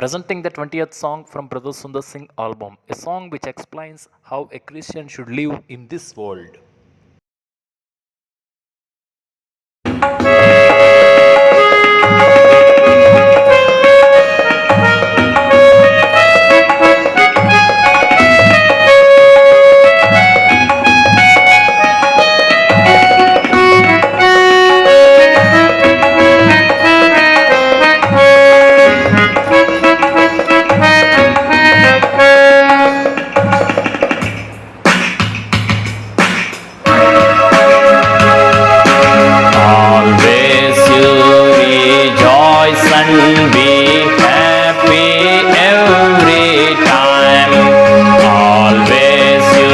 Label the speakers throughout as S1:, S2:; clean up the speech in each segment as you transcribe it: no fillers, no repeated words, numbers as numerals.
S1: presenting the 20th song from Brother Sundar Singh album, a song which explains how a Christian should live in this world.
S2: Always you rejoice and be happy every time. Always you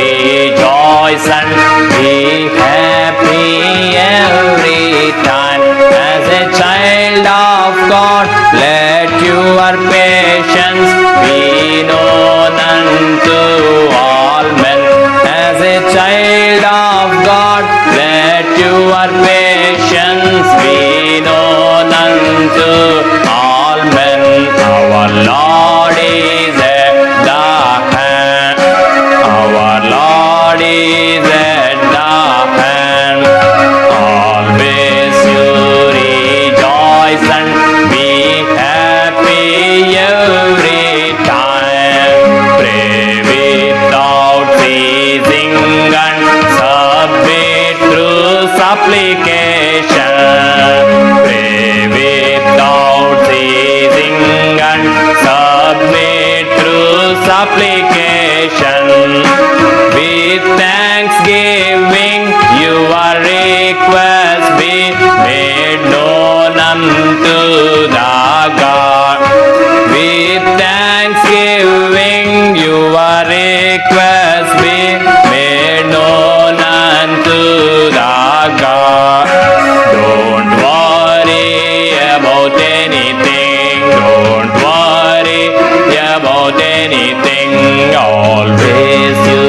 S2: rejoice and be happy every time. As a child of God, let your patience be known unto all men. As a child of God, let your patience be known unto all men. Our Lord is at the hand. Our Lord is at the hand. Always you rejoice and be happy every time. Pray without ceasing and submit through supplication. Pray without ceasing and submit through supplication. With thanksgiving your request be made known unto the God. With thanksgiving your request be made known unto the God. Don't worry about anything. Don't worry about anything. Always you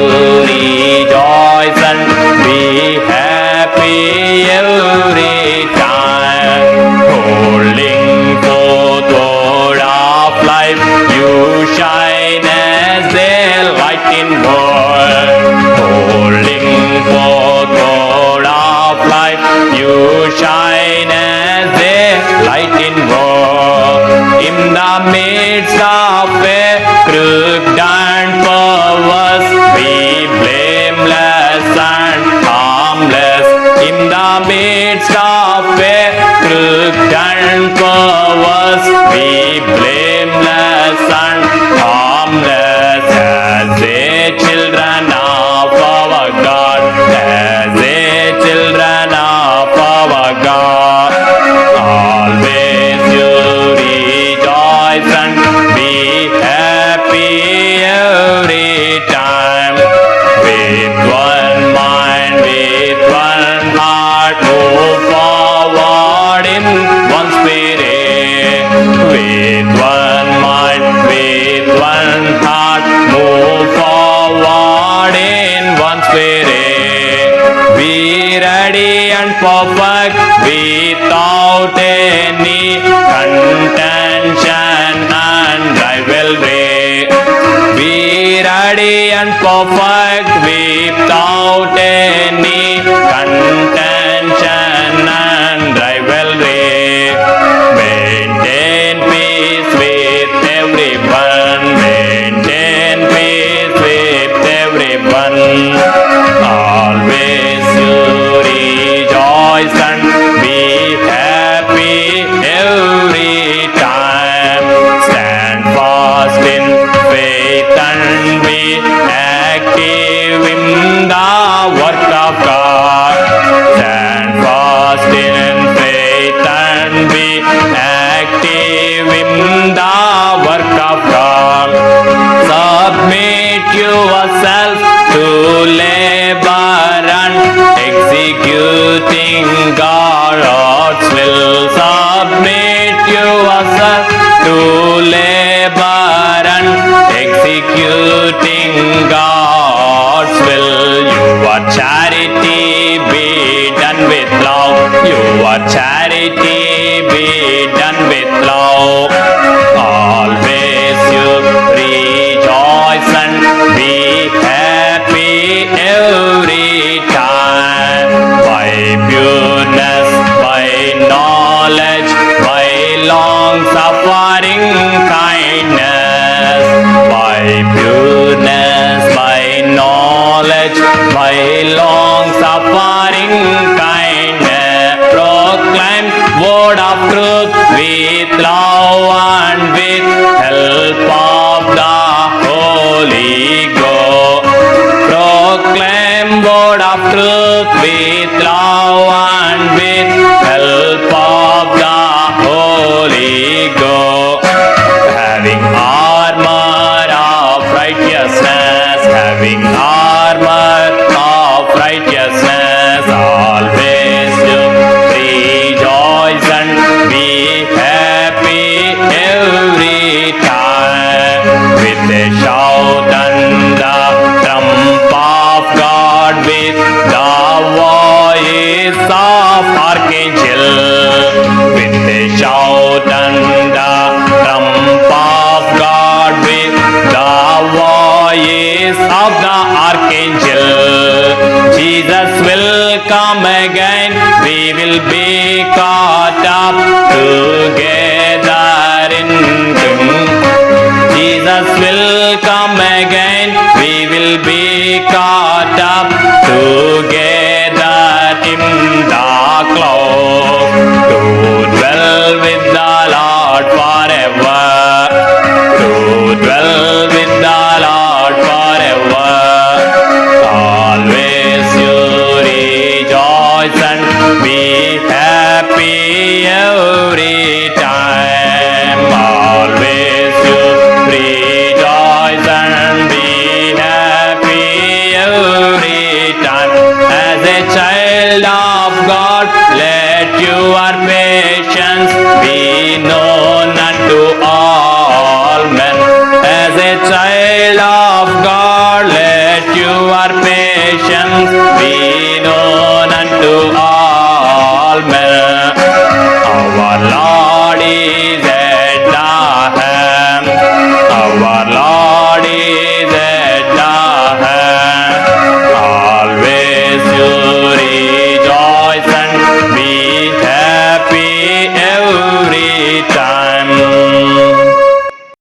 S2: rejoice and be happy every time. Holding forth word of life, you shine as the light in world. Holding forth word of life, you shine as the light in world. In the midst of a crooked and perverse, be blameless and harmless. In the midst of a crooked and perverse, be blameless and harmless. As the children of our God, as the children of our God. Always you rejoice and be happy every time. With one mind, with one heart, move forward in one spirit. With one mind, with one heart, move forward in one spirit. Be ready and perfect without any contention and rivalry. Be ready and perfect without any contention and rivalry. Maintain peace with everyone. Maintain peace with everyone. Always you rejoice and be happy every time. Stand fast in faith and be active in the work of God. Stand fast in faith and be active in the work of God. Submit yourself to labor and executing God's will. Submit yourself to labor and executing God's will. Your charity be done with love. Your charity be done with love. suffering kindness, by pureness, by knowledge, by long suffering kindness, proclaim word of truth with love and with help of the Holy Ghost. Proclaim word of truth with love and with help of the Holy Ghost. Having armor of righteousness, having armor of righteousness, always you rejoice and be happy every time. With a shout and the trump of God, with the voice of archangel, with a shout and the trump of God, with the voice of the archangel, Jesus will come again. We will be caught up together in Jesus will come again. We will be caught up together in the clouds to dwell with the Lord forever. To dwell with the Lord forever. Always you rejoice and be happy every time. Always you rejoice and be happy every time. As a child of God, let your faith